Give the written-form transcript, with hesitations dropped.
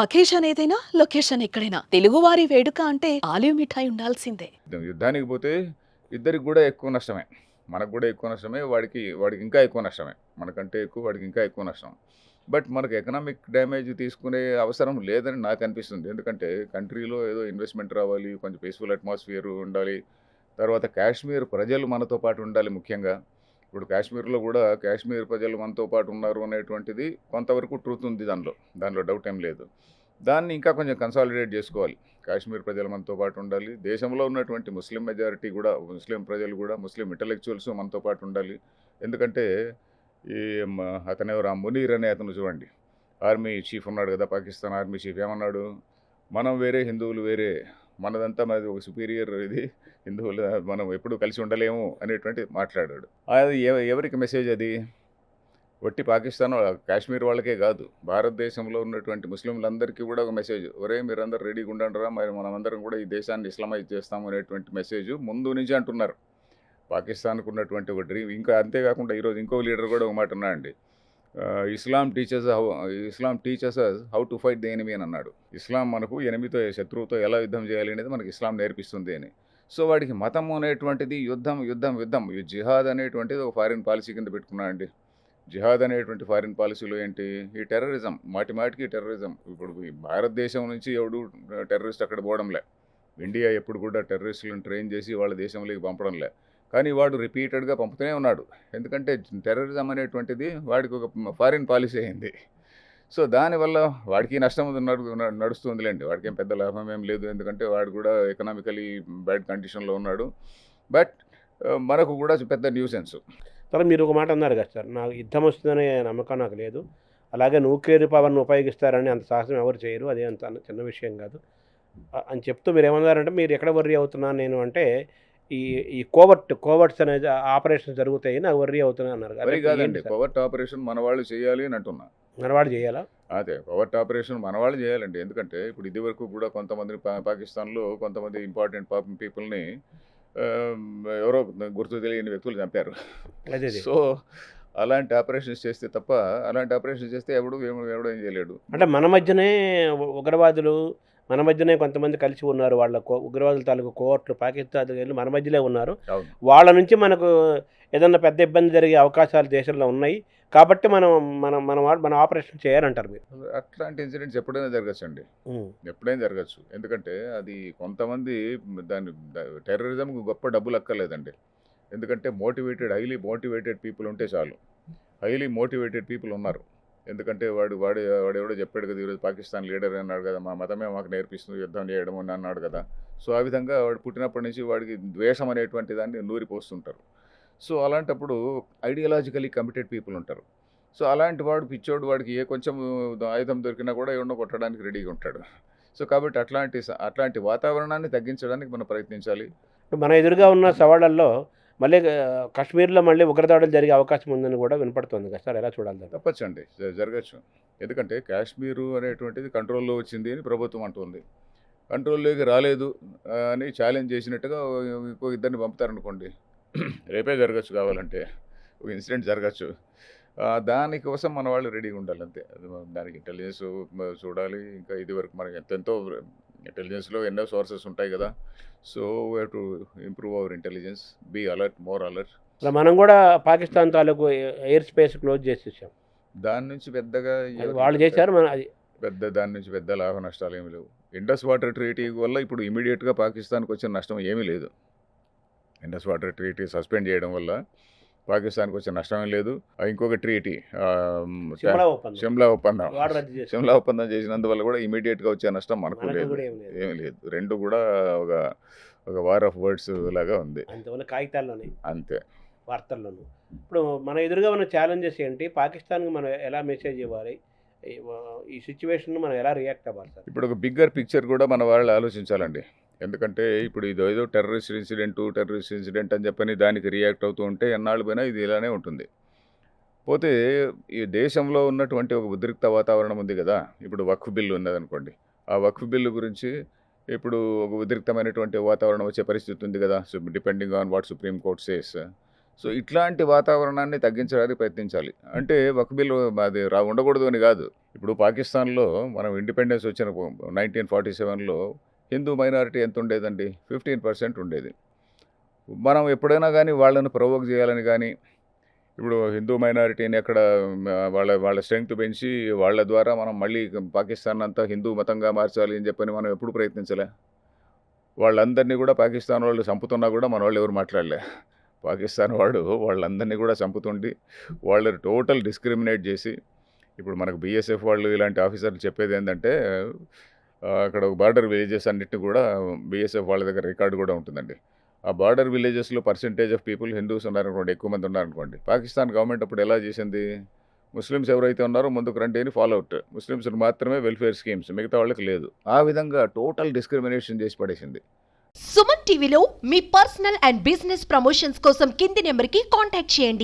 Occasion ఏదైనా, location ఎక్కడైనా తెలుగువారి వేడుక అంటే ఆలివ్ మిఠాయి ఉండాల్సిందే. యుద్ధానికి పోతే ఇద్దరికి కూడా ఎక్కువ నష్టమే. మనకు కూడా ఎక్కువ నష్టమే. వాడికి ఇంకా ఎక్కువ నష్టమే. మనకంటే ఎక్కువ వాడికి ఇంకా ఎక్కువ నష్టం. బట్ మనకు ఎకనామిక్ డ్యామేజ్ తీసుకునే అవసరం లేదని నాకు అనిపిస్తుంది. ఎందుకంటే కంట్రీలో ఏదో ఇన్వెస్ట్మెంట్ రావాలి, కొంచెం పీస్ఫుల్ అట్మాస్ఫియర్ ఉండాలి. తర్వాత కాశ్మీర్ ప్రజలు మనతో పాటు ఉండాలి ముఖ్యంగా. ఇప్పుడు కాశ్మీర్లో కూడా కాశ్మీర్ ప్రజలు మనతో పాటు ఉన్నారు అనేటువంటిది కొంతవరకు ట్రూత్ ఉంది దానిలో. దానిలో డౌట్ ఏం లేదు. దాన్ని ఇంకా కొంచెం కన్సాలిడేట్ చేసుకోవాలి. కాశ్మీర్ ప్రజలు మనతో పాటు ఉండాలి. దేశంలో ఉన్నటువంటి ముస్లిం మెజారిటీ కూడా, ముస్లిం ప్రజలు కూడా, ముస్లిం ఇంటలెక్చువల్స్ మనతో పాటు ఉండాలి. ఎందుకంటే ఈ అతనెవరు, ఆ మునీర్ అనే అతను చూడండి, ఆర్మీ చీఫ్ ఉన్నాడు కదా, పాకిస్తాన్ ఆర్మీ చీఫ్ ఏమన్నాడు, మనం వేరే, హిందువులు వేరే, మనది ఒక సుపీరియర్ ఇది, హిందువులు మనం ఎప్పుడు కలిసి ఉండలేము అనేటువంటి మాట్లాడాడు. అది ఎవరికి మెసేజ్ అది? ఒట్టి పాకిస్తాన్ కాశ్మీర్ వాళ్ళకే కాదు, భారతదేశంలో ఉన్నటువంటి ముస్లింలందరికీ కూడా ఒక మెసేజ్, ఒరే మీరందరూ రెడీగా ఉండండిరా, మరి మనమందరం కూడా ఈ దేశాన్ని ఇస్లామైజ్ చేస్తాము అనేటువంటి మెసేజ్ ముందు నుంచి అంటున్నారు. పాకిస్తాన్కు ఉన్నటువంటి ఒక డ్రీమ్. ఇంకా అంతేకాకుండా ఈరోజు ఇంకో లీడర్ కూడా ఒక మాట ఉన్నాడండి, Islam teachers how to fight the enemy అని అన్నాడు. ఇస్లాం మనకు ఎనిమితో, శత్రువుతో ఎలా యుద్ధం చేయాలి అనేది మనకి ఇస్లాం నేర్పిస్తుంది అని. సో వాడికి మతం అనేటువంటిది యుద్ధం యుద్ధం యుద్ధం, ఈ జిహాద్ అనేటువంటిది ఒక ఫారిన్ పాలసీ కింద పెట్టుకున్నాడండి. జిహాద్ అనేటువంటి ఫారిన్ పాలసీలో ఏంటి, ఈ టెర్రరిజం, మాటిమాటికి టెర్రరిజం. ఇప్పుడు ఈ భారతదేశం నుంచి ఎవడు టెర్రరిస్ట్ అక్కడ పోవడంలే. ఇండియా ఎప్పుడు కూడా టెర్రరిస్టులను ట్రైన్ చేసి వాళ్ళ దేశంలోకి పంపడంలే. కానీ వాడు రిపీటెడ్గా పంపుతూనే ఉన్నాడు. ఎందుకంటే టెర్రరిజం అనేటువంటిది వాడికి ఒక ఫారిన్ పాలసీ అయింది. సో దానివల్ల వాడికి నష్టం నడుస్తుందిలేండి. వాడికి ఏం పెద్ద లాభం ఏం లేదు. ఎందుకంటే వాడు కూడా ఎకనామికలీ బ్యాడ్ కండిషన్లో ఉన్నాడు. బట్ మనకు కూడా పెద్ద న్యూసెన్స్. తర్వాత మీరు ఒక మాట అన్నారు కదా సార్, నాకు యుద్ధం వస్తుందనే నమ్మకం నాకు లేదు. అలాగే న్యూక్లియర్ పవర్‌ని ఉపయోగిస్తారని అంత సాహసం ఎవరు చేయరు. అది అంత చిన్న విషయం కాదు. అని చెప్తూ మీరేమన్నారంటే, మీరు ఎక్కడ వర్రీ అవుతున్నాను నేను అంటే, ఈ ఈ కోవర్ట్స్ అనేది ఆపరేషన్స్ జరుగుతాయి నాకు వర్రీ అవుతున్నా అన్నారు. మరి కాదండి, కోవర్ట్ ఆపరేషన్ మన వాళ్ళు చేయాలి అని అంటున్నా. మనవాడు చేయాలా? అదే కోవర్ట్ ఆపరేషన్ మన వాళ్ళు చేయాలండి. ఎందుకంటే ఇప్పుడు ఇది వరకు కూడా కొంతమంది పాకిస్తాన్లో కొంతమంది ఇంపార్టెంట్ పీపుల్ని ఎవరో గుర్తు తెలియని వ్యక్తులు చంపారు. అదే. సో అలాంటి ఆపరేషన్స్ చేస్తే తప్ప, అలాంటి ఆపరేషన్స్ చేస్తే ఎవడు ఏం చేయలేడు. అంటే మన మధ్యనే ఉగ్రవాదులు, మన మధ్యనే కొంతమంది కలిసి ఉన్నారు. వాళ్ళ ఉగ్రవాదుల తాలూకు కోవర్ట్లు పాకిస్తాన్ మన మధ్యలో ఉన్నారు. అవును. వాళ్ళ నుంచి మనకు ఏదన్నా పెద్ద ఇబ్బంది జరిగే అవకాశాలు దేశంలో ఉన్నాయి. కాబట్టి మనం మనం మన మన ఆపరేషన్ చేయాలంటారు మీరు. అట్లాంటి ఇన్సిడెంట్స్ ఎప్పుడైనా జరగచ్చండి. ఎప్పుడైనా జరగచ్చు. ఎందుకంటే అది కొంతమంది దాన్ని టెర్రరిజంకి గొప్ప డబ్బులు అక్కర్లేదండి. ఎందుకంటే హైలీ మోటివేటెడ్ పీపుల్ ఉంటే చాలు. హైలీ మోటివేటెడ్ పీపుల్ ఉన్నారు. ఎందుకంటే వాడెవడో చెప్పాడు కదా, ఈరోజు పాకిస్తాన్ లీడర్ అన్నాడు కదా, మా మతమే మాకు నేర్పిస్తుంది యుద్ధం చేయడం అని అన్నాడు కదా. సో ఆ విధంగా వాడు పుట్టినప్పటి నుంచి వాడికి ద్వేషం అనేటువంటి దాన్ని నూరిపోస్తుంటారు. సో అలాంటప్పుడు ఐడియాలజికలీ కమిటెడ్ పీపుల్ ఉంటారు. సో అలాంటి వాడు పిచ్చోడు, వాడికి ఏ కొంచెం ఆయుధం దొరికినా కూడా ఎవరినో కొట్టడానికి రెడీగా ఉంటాడు. సో కాబట్టి అట్లాంటి వాతావరణాన్ని తగ్గించడానికి మనం ప్రయత్నించాలి. మన ఎదురుగా ఉన్న సవాళ్ళల్లో మళ్ళీ కాశ్మీర్లో మళ్ళీ ఉగ్రదాడులు జరిగే అవకాశం ఉందని కూడా వినపడుతుంది కదా సార్, ఎలా చూడాలి దాన్ని? తప్పచ్చండి, జరగచ్చు. ఎందుకంటే కాశ్మీరు అనేటువంటిది కంట్రోల్లో వచ్చింది అని ప్రభుత్వం అంటుంది. కంట్రోల్లోకి రాలేదు అని ఛాలెంజ్ చేసినట్టుగా ఇంకో ఇద్దరిని పంపుతారనుకోండి, రేపే జరగచ్చు, కావాలంటే ఒక ఇన్సిడెంట్ జరగచ్చు. దానికోసం మన వాళ్ళు రెడీగా ఉండాలి అంతే. దానికి ఇంటెలిజెన్స్ చూడాలి. ఇంకా ఇది వరకు మనకి ఎంతో ఇంటెలిజెన్స్లో ఎన్నో సోర్సెస్ ఉంటాయి కదా. So we have to improve our intelligence, be alert, more alert. మనం కూడా పాకిస్తాన్ తాలూకు ఎయిర్ స్పేస్ క్లోజ్ చేసేసాం. దాని నుంచి పెద్దగా వాళ్ళు చేశారు, మన అది దాని నుంచి పెద్ద లాభ నష్టాలు ఏమి లేవు. ఇండస్ వాటర్ ట్రీటీ వల్ల ఇప్పుడు ఇమీడియట్గా పాకిస్తాన్కి వచ్చిన నష్టం ఏమీ లేదు. ఇండస్ వాటర్ ట్రీటీ సస్పెండ్ చేయడం వల్ల పాకిస్తాన్కి వచ్చిన నష్టమే లేదు. ఇంకొక ట్రీటీ, షిమ్లా ఒప్పందం చేసినందువల్ల కూడా ఇమీడియట్గా వచ్చే నష్టం మనకు లేదు, ఏమీ లేదు. రెండు కూడా ఒక వార్ ఆఫ్ వర్డ్స్ లాగా ఉంది, కాగితాల్లోనే అంతే, వార్తల్లోనూ. ఇప్పుడు మన ఎదురుగా ఉన్న ఛాలెంజెస్ ఏంటి? పాకిస్తాన్కి మనం ఎలా మెసేజ్ ఇవ్వాలి? ఈ సిచ్యువేషన్ మనం ఎలా రియాక్ట్ అవ్వాలి సార్? ఇప్పుడు ఒక బిగ్గర్ పిక్చర్ కూడా మన వాళ్ళు ఆలోచించాలండి. ఎందుకంటే ఇప్పుడు ఏదో టెర్రరిస్ట్ ఇన్సిడెంట్ అని చెప్పని దానికి రియాక్ట్ అవుతూ ఉంటే ఎన్నాళ్ళు పోయినా ఇది ఇలానే ఉంటుంది. పోతే ఈ దేశంలో ఉన్నటువంటి ఒక ఉద్రిక్త వాతావరణం ఉంది కదా. ఇప్పుడు వక్ఫ్ బిల్లు ఉన్నదనుకోండి, ఆ వక్ఫ్ బిల్లు గురించి ఇప్పుడు ఒక ఉద్రిక్తమైనటువంటి వాతావరణం వచ్చే పరిస్థితి ఉంది కదా, depending on what supreme court says. So ఇట్లాంటి వాతావరణాన్ని తగ్గించడానికి ప్రయత్నించాలి. అంటే వక్ఫ్ బిల్లు అది ఉండకూడదు అని కాదు, ఇప్పుడు పాకిస్తాన్లో మనం ఇండిపెండెన్స్ వచ్చిన 1947లో హిందూ మైనారిటీ ఎంత ఉండేదండి? 15% ఉండేది. మనం ఎప్పుడైనా కానీ వాళ్ళని ప్రొవోక్ చేయాలని కానీ, ఇప్పుడు హిందూ మైనారిటీని అక్కడ వాళ్ళ స్ట్రెంగ్త్ పెంచి వాళ్ళ ద్వారా మనం మళ్ళీ పాకిస్తాన్ అంతా హిందూ మతంగా మార్చాలి అని చెప్పని మనం ఎప్పుడు ప్రయత్నించలే. వాళ్ళందరినీ కూడా పాకిస్తాన్ వాళ్ళు చంపుతున్నా కూడా మన వాళ్ళు ఎవరు మాట్లాడలే. పాకిస్తాన్ వాడు వాళ్ళందరినీ కూడా చంపుతుండి వాళ్ళని టోటల్ డిస్క్రిమినేట్ చేసి, ఇప్పుడు మనకు బీఎస్ఎఫ్ వాళ్ళు ఇలాంటి ఆఫీసర్లు చెప్పేది ఏంటంటే అక్కడ బార్డర్ విలేజెస్ అన్నిటిని కూడా బీఎస్ఎఫ్ వాళ్ళ దగ్గర రికార్డు కూడా ఉంటుందండి. ఆ బార్డర్ విలేజెస్లో పర్సెంటేజ్ ఆఫ్ పీపుల్ హిందూస్ ఉన్నారనుకోండి, ఎక్కువ మంది ఉన్నారనుకోండి, పాకిస్తాన్ గవర్నమెంట్ అప్పుడు ఎలా చేసింది? ముస్లిమ్స్ ఎవరైతే ఉన్నారో ముందుకు రండి అని ఫాలోఅవుట్, ముస్లిమ్స్కి మాత్రమే వెల్ఫేర్ స్కీమ్స్, మిగతా వాళ్ళకి లేదు. ఆ విధంగా టోటల్ డిస్క్రిమినేషన్ చేసి పడేసింది. సుమన్ టీవీలో మీ పర్సనల్ అండ్ బిజినెస్ ప్రమోషన్స్ కోసం కింది నెంబర్కి కాంటాక్ట్ చేయండి.